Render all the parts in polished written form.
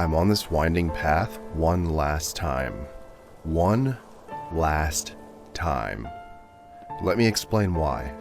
I'm on this winding path one last time. One last time. Let me explain why.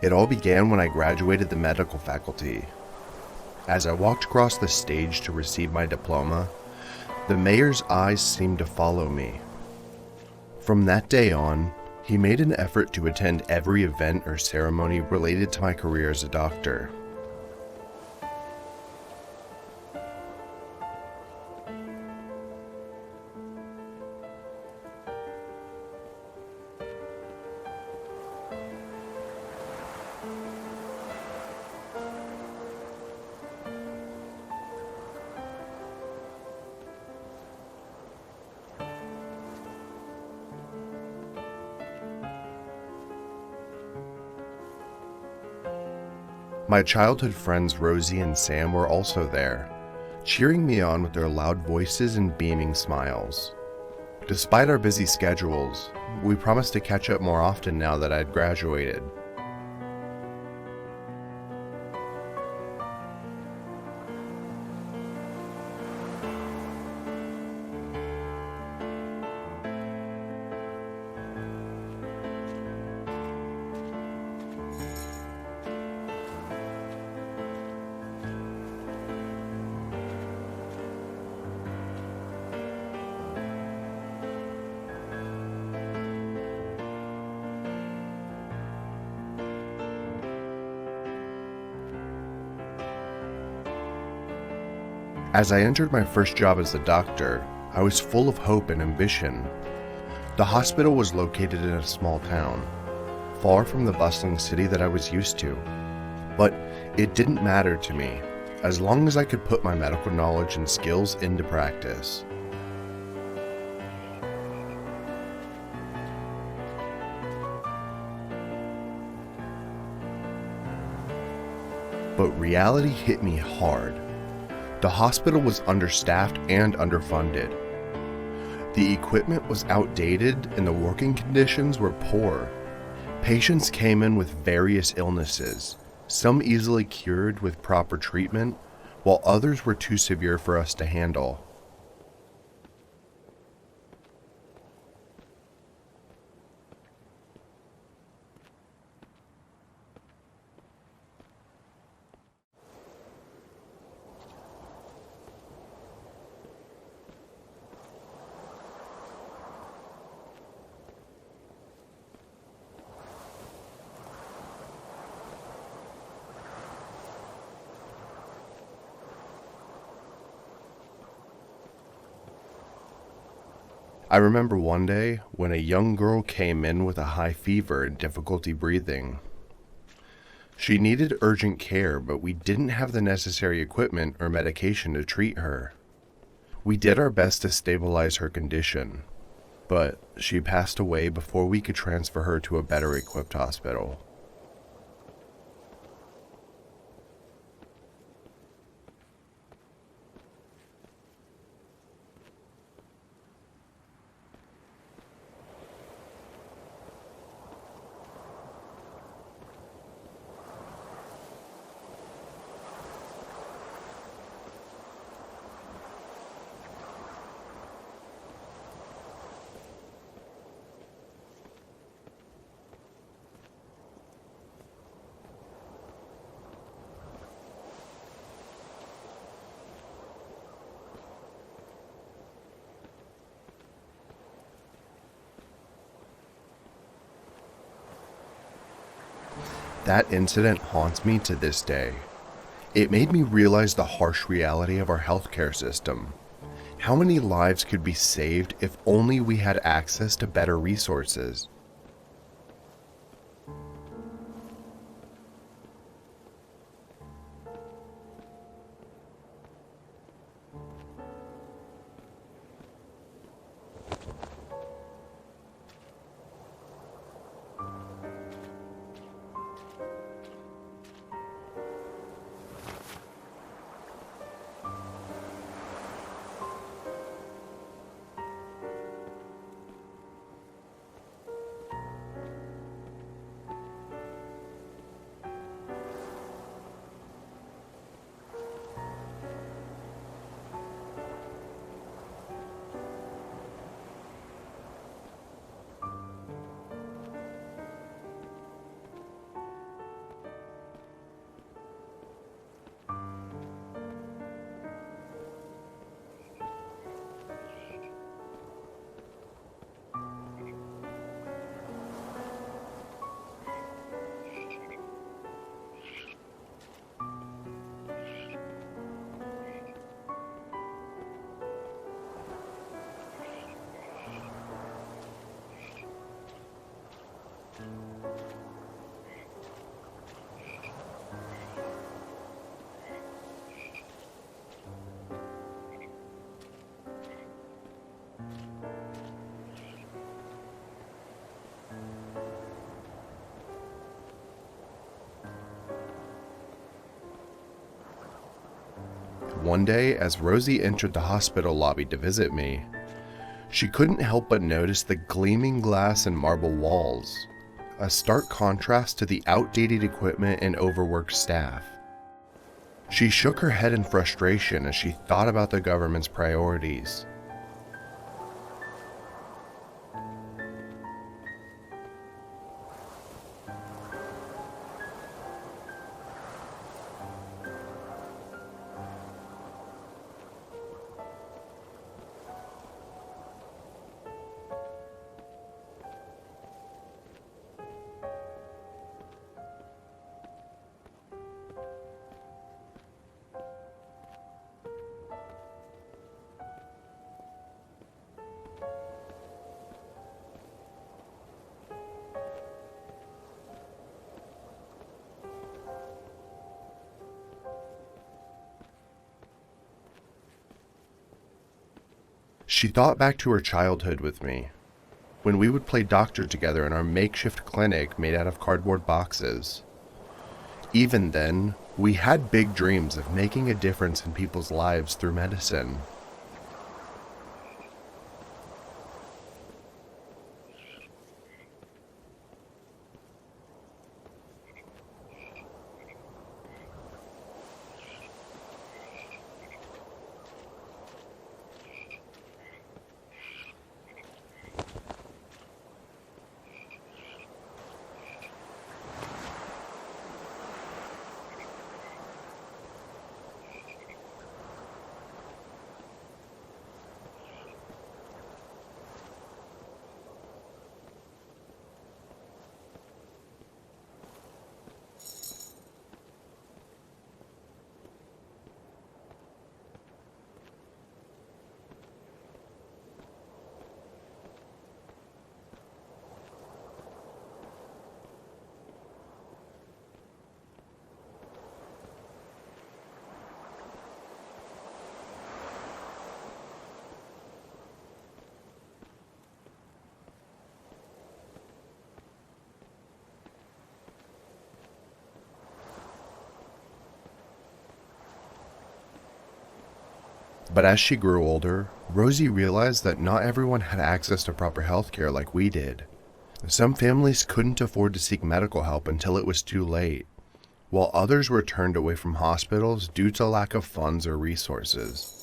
It all began when I graduated the medical faculty. As I walked across the stage to receive my diploma, the mayor's eyes seemed to follow me. From that day on, he made an effort to attend every event or ceremony related to my career as a doctor. My childhood friends Rosie and Sam were also there, cheering me on with their loud voices and beaming smiles. Despite our busy schedules, we promised to catch up more often now that I'd graduated. As I entered my first job as a doctor, I was full of hope and ambition. The hospital was located in a small town, far from the bustling city that I was used to. But it didn't matter to me, as long as I could put my medical knowledge and skills into practice. But reality hit me hard. The hospital was understaffed and underfunded. The equipment was outdated and the working conditions were poor. Patients came in with various illnesses, some easily cured with proper treatment, while others were too severe for us to handle. I remember one day when a young girl came in with a high fever and difficulty breathing. She needed urgent care, but we didn't have the necessary equipment or medication to treat her. We did our best to stabilize her condition, but she passed away before we could transfer her to a better equipped hospital. That incident haunts me to this day. It made me realize the harsh reality of our healthcare system. How many lives could be saved if only we had access to better resources? One day, as Rosie entered the hospital lobby to visit me, she couldn't help but notice the gleaming glass and marble walls, a stark contrast to the outdated equipment and overworked staff. She shook her head in frustration as she thought about the government's priorities. She thought back to her childhood with me, when we would play doctor together in our makeshift clinic made out of cardboard boxes. Even then, we had big dreams of making a difference in people's lives through medicine. But as she grew older, Rosie realized that not everyone had access to proper health care like we did. Some families couldn't afford to seek medical help until it was too late, while others were turned away from hospitals due to lack of funds or resources.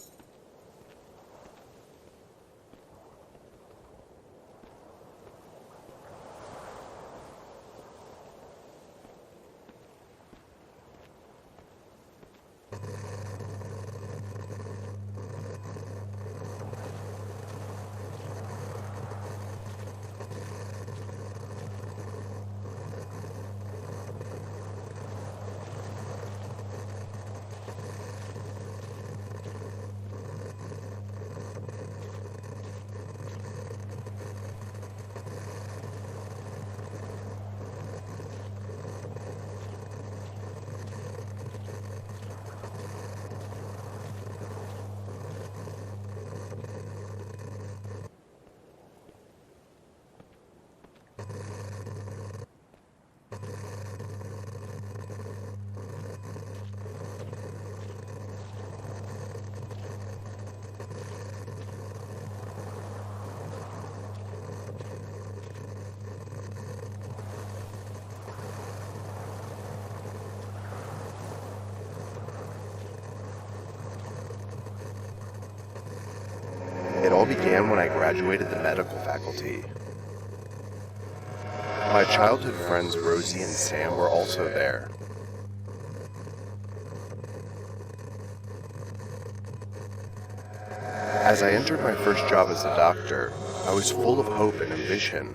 all began when I graduated the medical faculty. My childhood friends Rosie and Sam were also there. As I entered my first job as a doctor, I was full of hope and ambition.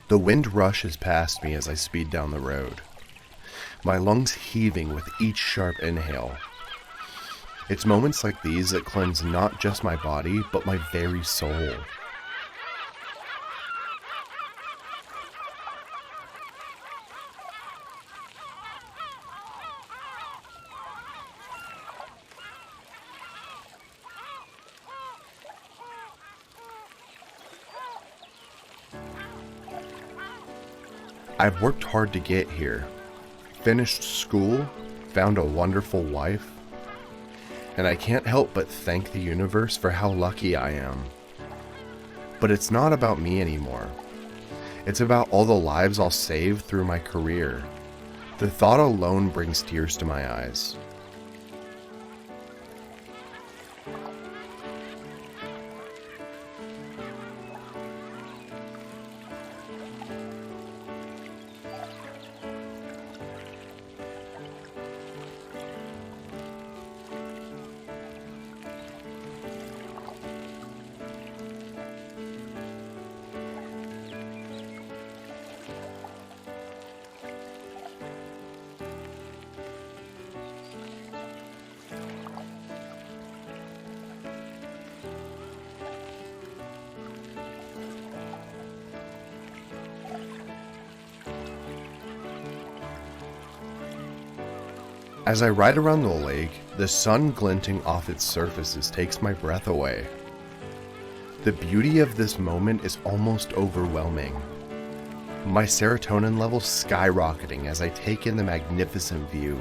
The wind rushes past me as I speed down the road, my lungs heaving with each sharp inhale. It's moments like these that cleanse not just my body, but my very soul. I've worked hard to get here, finished school, found a wonderful wife, and I can't help but thank the universe for how lucky I am. But it's not about me anymore. It's about all the lives I'll save through my career. The thought alone brings tears to my eyes. As I ride around the lake, the sun glinting off its surfaces takes my breath away. The beauty of this moment is almost overwhelming. My serotonin levels skyrocketing as I take in the magnificent view.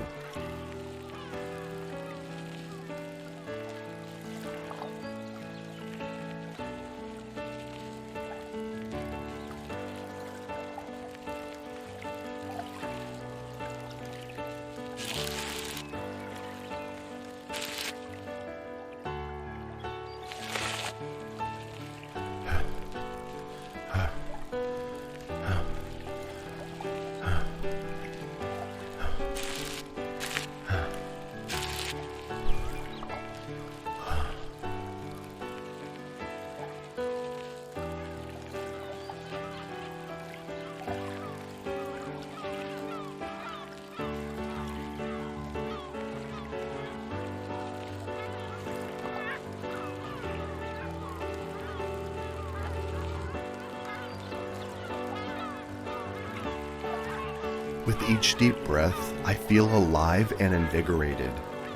With each deep breath, I feel alive and invigorated,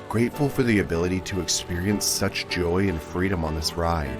grateful for the ability to experience such joy and freedom on this ride.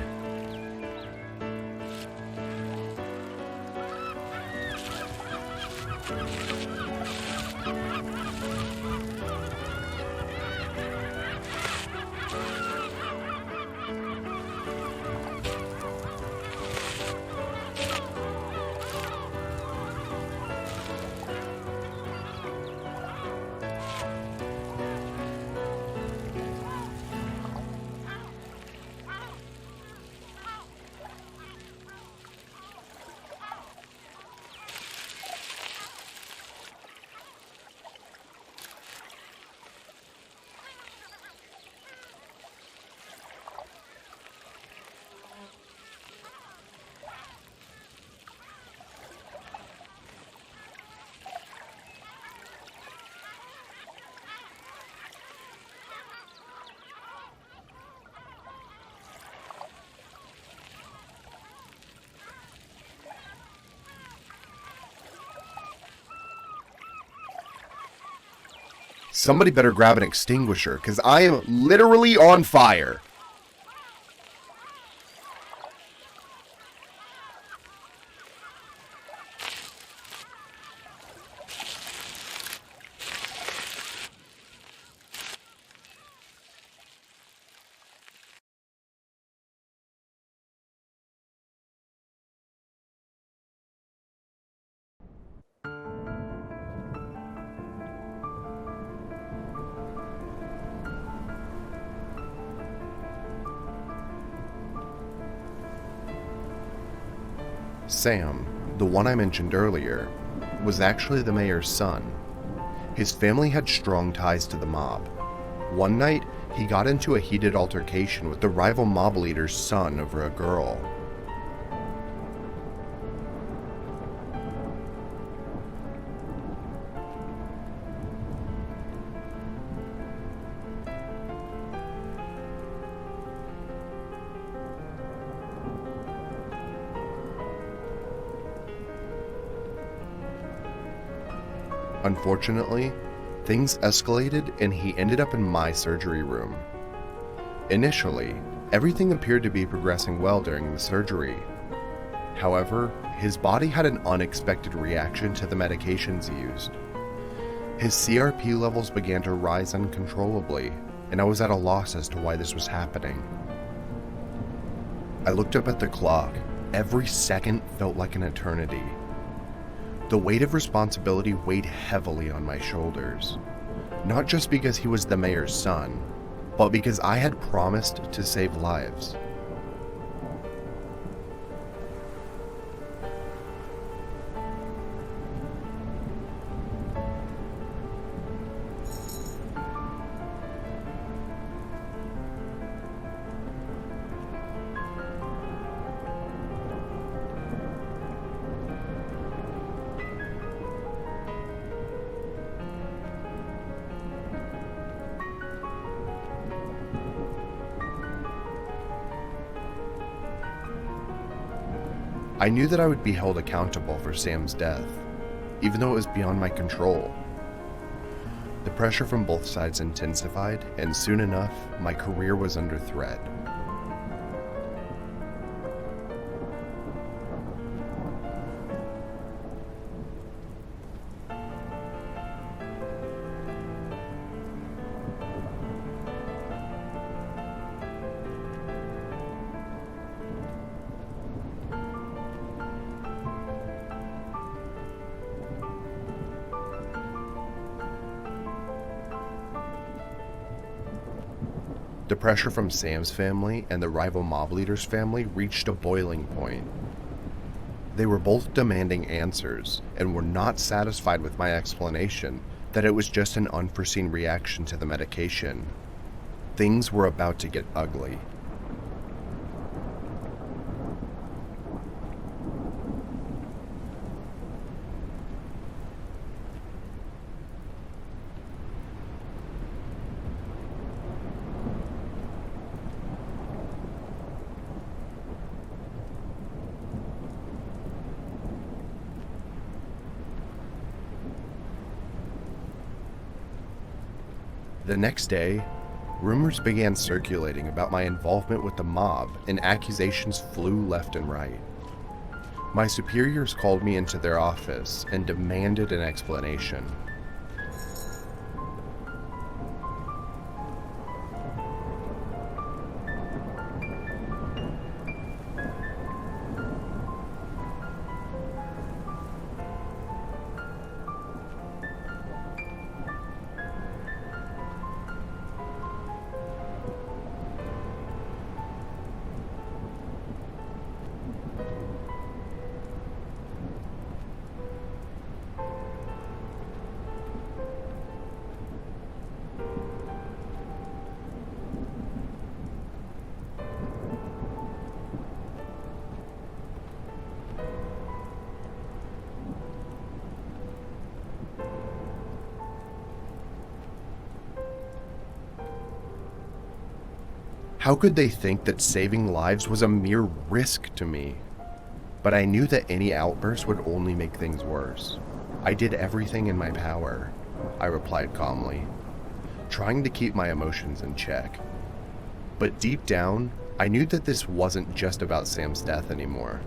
Somebody better grab an extinguisher, because I am literally on fire. Sam, the one I mentioned earlier, was actually the mayor's son. His family had strong ties to the mob. One night, he got into a heated altercation with the rival mob leader's son over a girl. Unfortunately, things escalated and he ended up in my surgery room. Initially, everything appeared to be progressing well during the surgery. However, his body had an unexpected reaction to the medications used. His CRP levels began to rise uncontrollably, and I was at a loss as to why this was happening. I looked up at the clock. Every second felt like an eternity. The weight of responsibility weighed heavily on my shoulders, not just because he was the mayor's son, but because I had promised to save lives. I knew that I would be held accountable for Sam's death, even though it was beyond my control. The pressure from both sides intensified, and soon enough, my career was under threat. The pressure from Sam's family and the rival mob leader's family reached a boiling point. They were both demanding answers and were not satisfied with my explanation that it was just an unforeseen reaction to the medication. Things were about to get ugly. The next day, rumors began circulating about my involvement with the mob, and accusations flew left and right. My superiors called me into their office and demanded an explanation. How could they think that saving lives was a mere risk to me? But I knew that any outburst would only make things worse. I did everything in my power, I replied calmly. trying to keep my emotions in check. But deep down, I knew that this wasn't just about Sam's death anymore.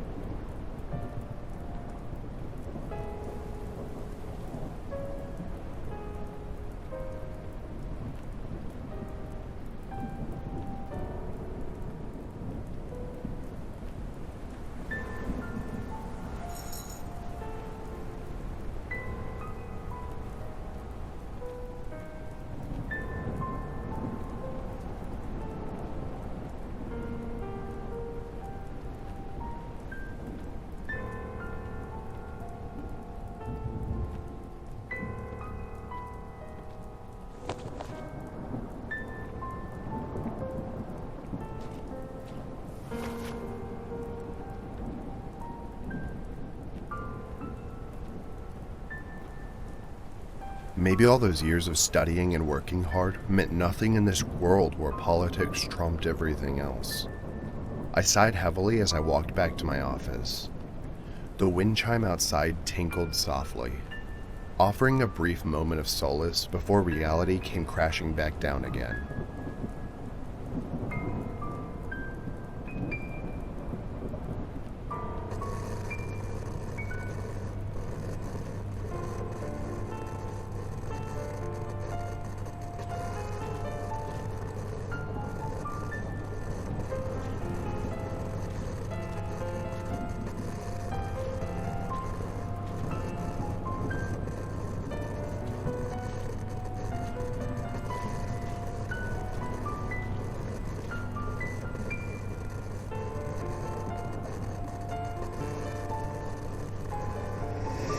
Maybe all those years of studying and working hard meant nothing in this world where politics trumped everything else. I sighed heavily as I walked back to my office. The wind chime outside tinkled softly, offering a brief moment of solace before reality came crashing back down again.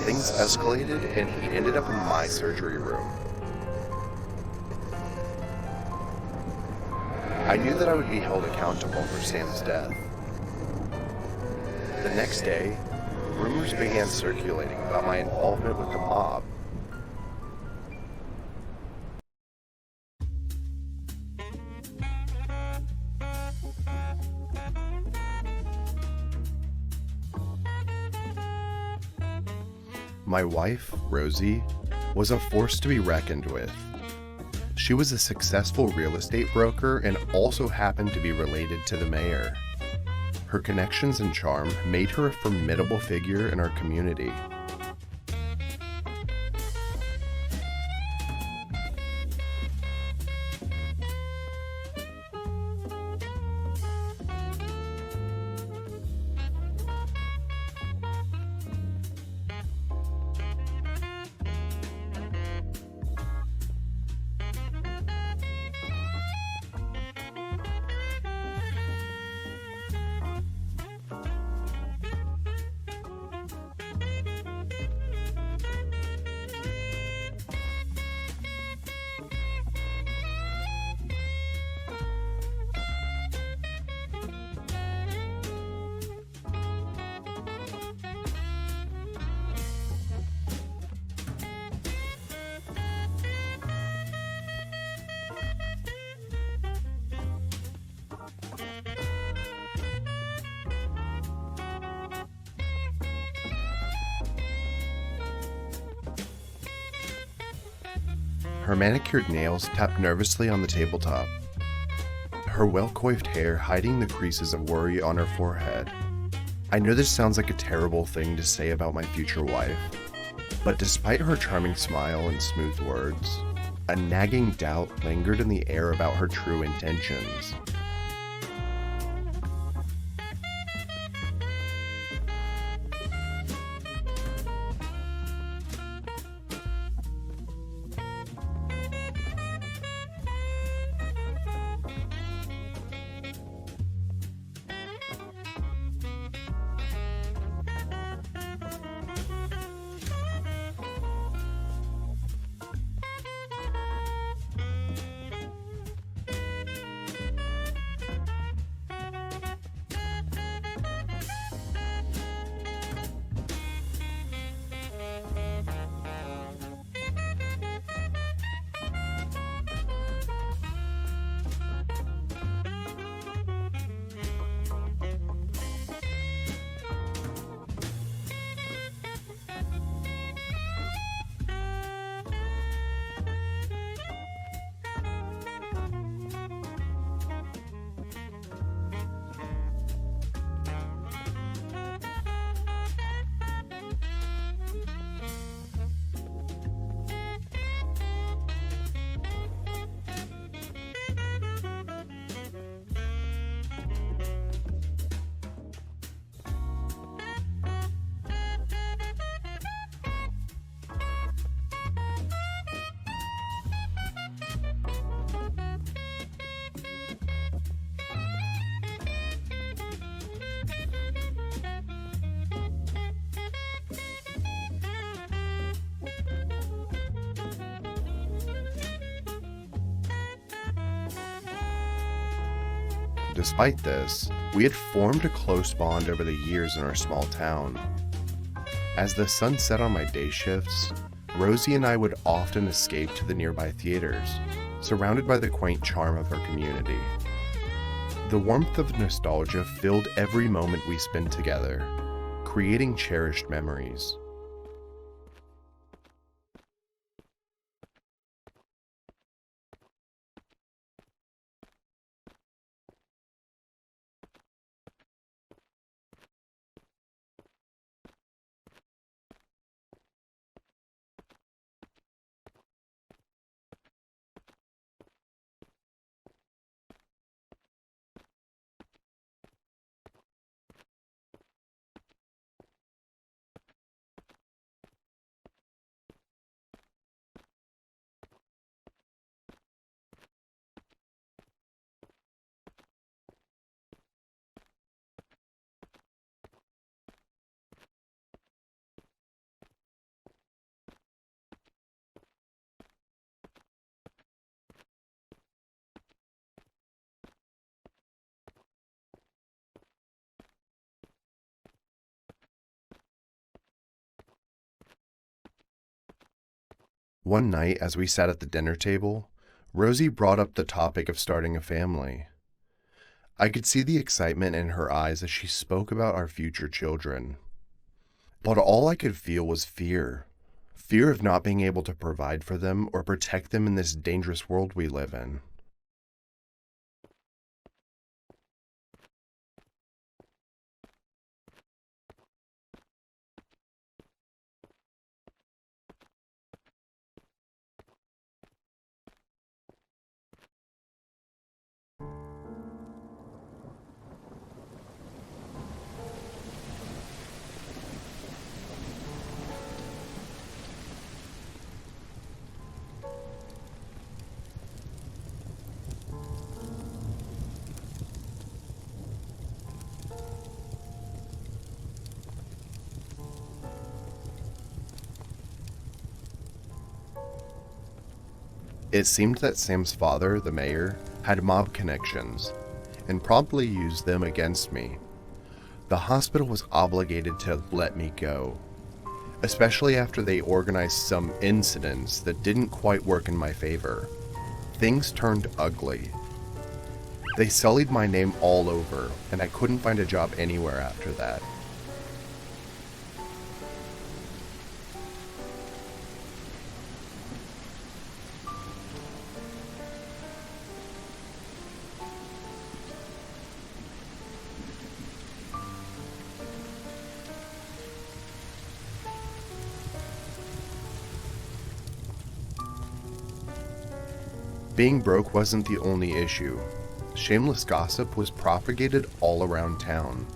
Things escalated and he ended up in my surgery room. I knew that I would be held accountable for Sam's death. The next day, rumors began circulating about my involvement with the mob. My wife, Rosie, was a force to be reckoned with. She was a successful real estate broker and also happened to be related to the mayor. Her connections and charm made her a formidable figure in our community. Her manicured nails tapped nervously on the tabletop, her well-coiffed hair hiding the creases of worry on her forehead. I know this sounds like a terrible thing to say about my future wife, but despite her charming smile and smooth words, a nagging doubt lingered in the air about her true intentions. Despite this, we had formed a close bond over the years in our small town. As the sun set on my day shifts, Rosie and I would often escape to the nearby theaters, surrounded by the quaint charm of our community. The warmth of nostalgia filled every moment we spent together, creating cherished memories. One night, as we sat at the dinner table, Rosie brought up the topic of starting a family. I could see the excitement in her eyes as she spoke about our future children. But all I could feel was fear. Fear of not being able to provide for them or protect them in this dangerous world we live in. It seemed that Sam's father, the mayor, had mob connections, and promptly used them against me. The hospital was obligated to let me go, especially after they organized some incidents that didn't quite work in my favor. Things turned ugly. They sullied my name all over, and I couldn't find a job anywhere after that. Being broke wasn't the only issue. Shameless gossip was propagated all around town,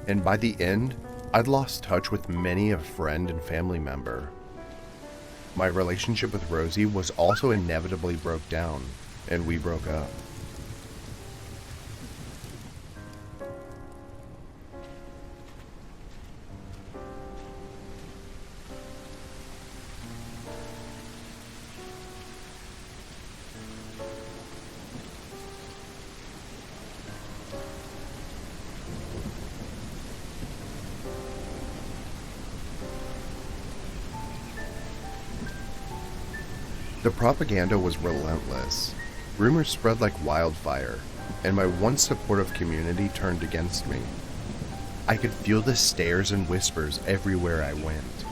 and by the end, I'd lost touch with many a friend and family member. My relationship with Rosie was also inevitably broke down, and we broke up. The propaganda was relentless. Rumors spread like wildfire, and my once supportive community turned against me. I could feel the stares and whispers everywhere I went.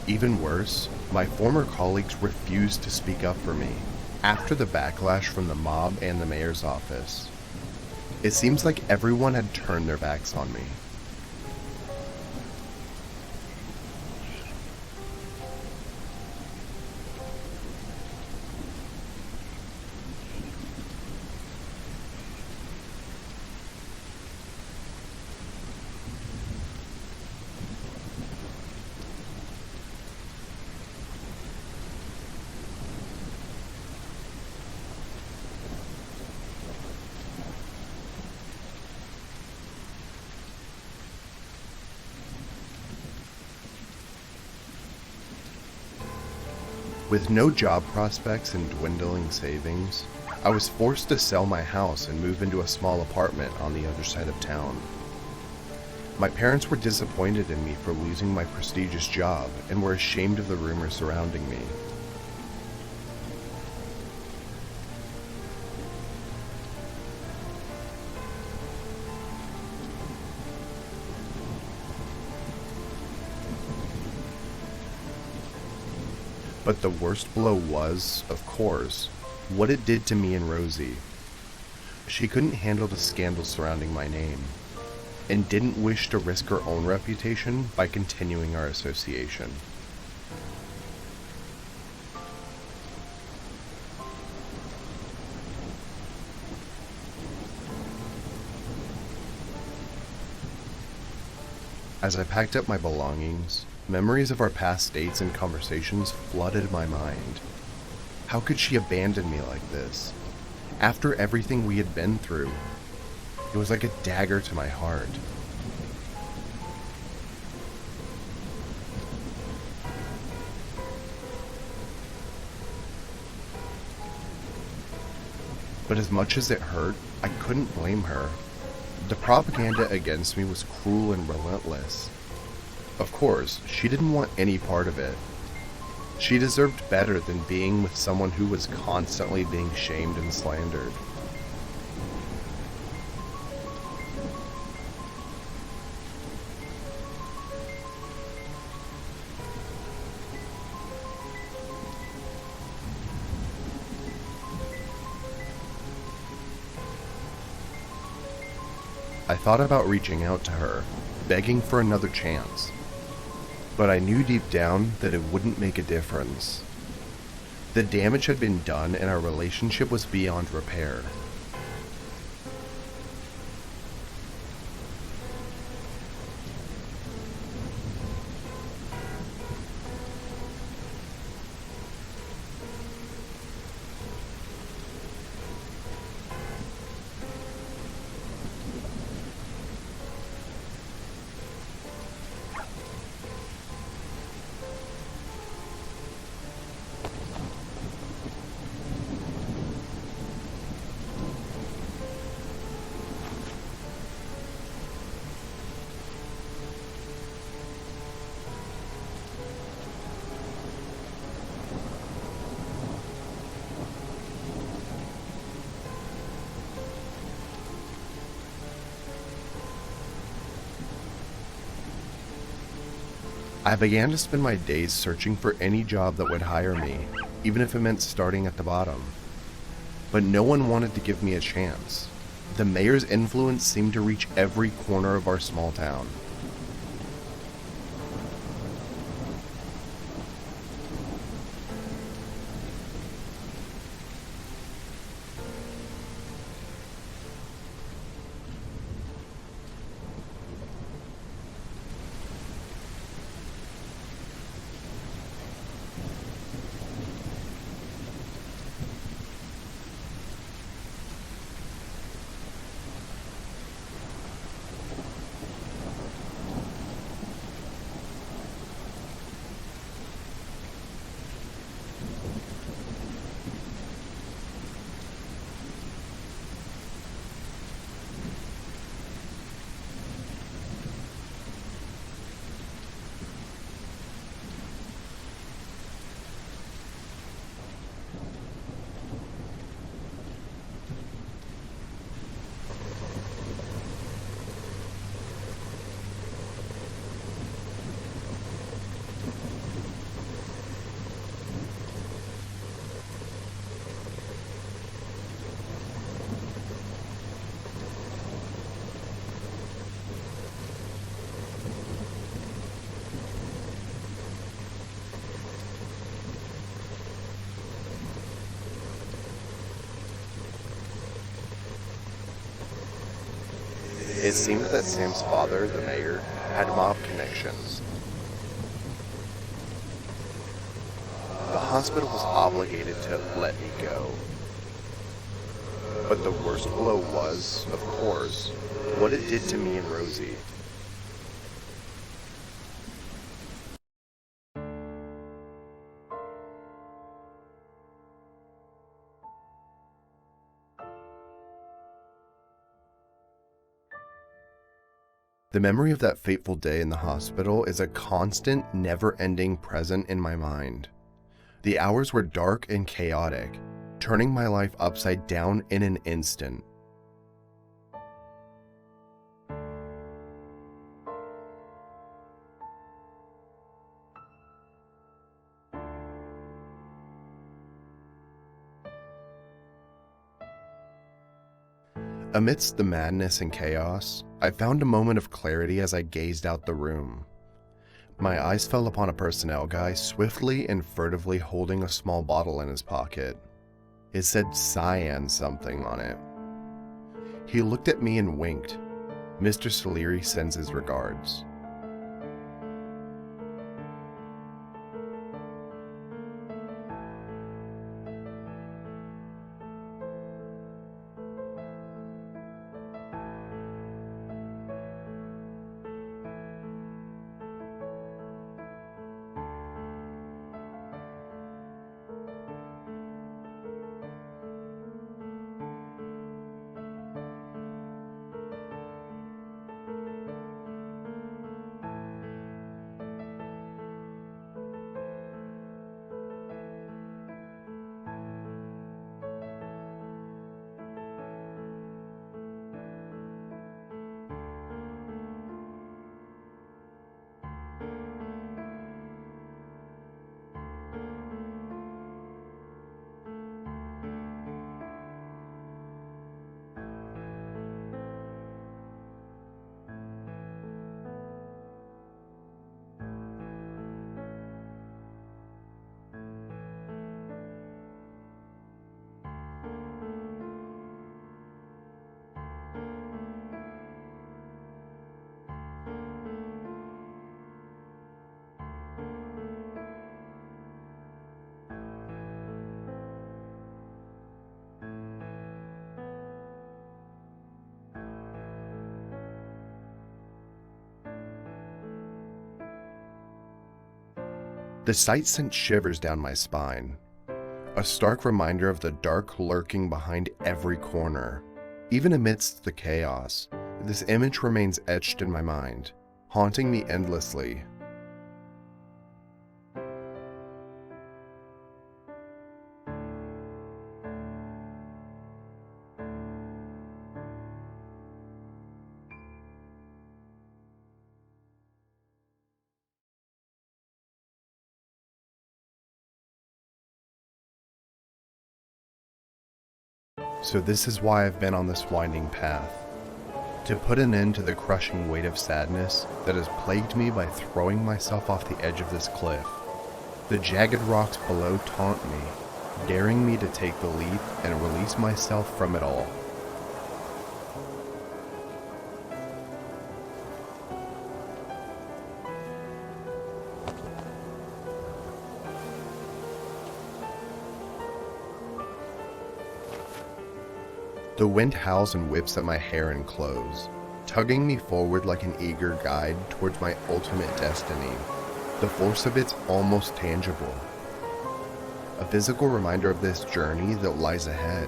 Even worse, my former colleagues refused to speak up for me after the backlash from the mob and the mayor's office. It seems like everyone had turned their backs on me. With no job prospects and dwindling savings, I was forced to sell my house and move into a small apartment on the other side of town. My parents were disappointed in me for losing my prestigious job and were ashamed of the rumors surrounding me. But the worst blow was, of course, what it did to me and Rosie. She couldn't handle the scandal surrounding my name, and didn't wish to risk her own reputation by continuing our association. As I packed up my belongings, memories of our past dates and conversations flooded my mind. How could she abandon me like this? After everything we had been through, it was like a dagger to my heart. But as much as it hurt, I couldn't blame her. The propaganda against me was cruel and relentless. Of course, she didn't want any part of it. She deserved better than being with someone who was constantly being shamed and slandered. I thought about reaching out to her, begging for another chance. But I knew deep down that it wouldn't make a difference. The damage had been done and our relationship was beyond repair. I began to spend my days searching for any job that would hire me, even if it meant starting at the bottom. But no one wanted to give me a chance. The mayor's influence seemed to reach every corner of our small town. It seemed that Sam's father, the mayor, had mob connections. The hospital was obligated to let me go. But the worst blow was, of course, what it did to me and Rosie. The memory of that fateful day in the hospital is a constant, never-ending present in my mind. The hours were dark and chaotic, turning my life upside down in an instant. Amidst the madness and chaos, I found a moment of clarity as I gazed out the room. My eyes fell upon a personnel guy swiftly and furtively holding a small bottle in his pocket. It said cyan something on it. He looked at me and winked. "Mr. Salieri sends his regards." The sight sent shivers down my spine, a stark reminder of the dark lurking behind every corner. Even amidst the chaos, this image remains etched in my mind, haunting me endlessly. So this is why I've been on this winding path. To put an end to the crushing weight of sadness that has plagued me by throwing myself off the edge of this cliff. The jagged rocks below taunt me, daring me to take the leap and release myself from it all. The wind howls and whips at my hair and clothes, tugging me forward like an eager guide towards my ultimate destiny. The force of it's almost tangible, a physical reminder of this journey that lies ahead.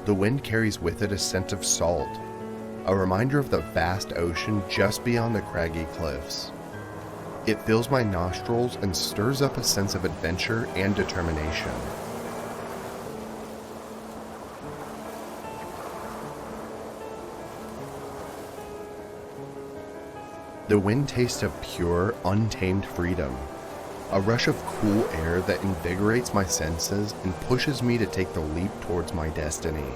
The wind carries with it a scent of salt, a reminder of the vast ocean just beyond the craggy cliffs. It fills my nostrils and stirs up a sense of adventure and determination. The wind tastes of pure, untamed freedom, a rush of cool air that invigorates my senses and pushes me to take the leap towards my destiny.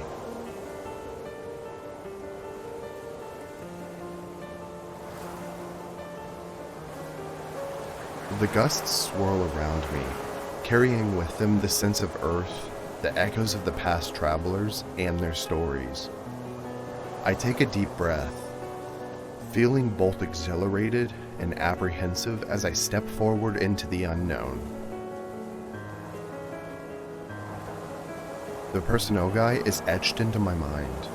The gusts swirl around me, carrying with them the sense of earth, the echoes of the past travelers, and their stories. I take a deep breath, feeling both exhilarated and apprehensive as I step forward into the unknown. The personnel guy is etched into my mind,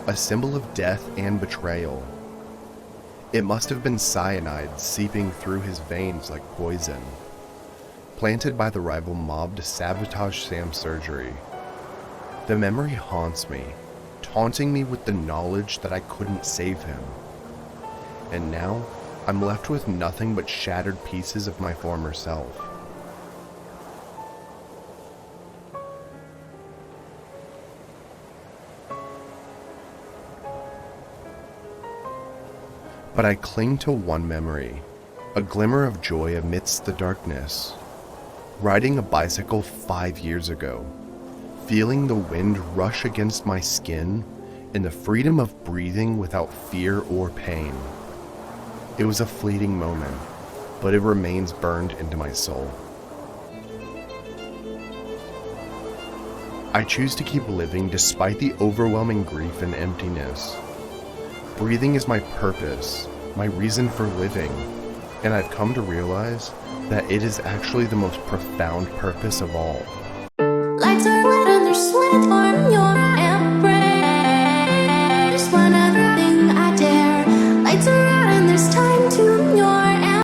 a symbol of death and betrayal. It must have been cyanide seeping through his veins like poison, planted by the rival mob to sabotage Sam's surgery. The memory haunts me, taunting me with the knowledge that I couldn't save him. And now, I'm left with nothing but shattered pieces of my former self. But I cling to one memory, a glimmer of joy amidst the darkness. Riding a bicycle 5 years ago, feeling the wind rush against my skin, and the freedom of breathing without fear or pain. It was a fleeting moment, but it remains burned into my soul. I choose to keep living despite the overwhelming grief and emptiness. Breathing is my purpose, my reason for living, and I've come to realize that it is actually the most profound purpose of all. Lights are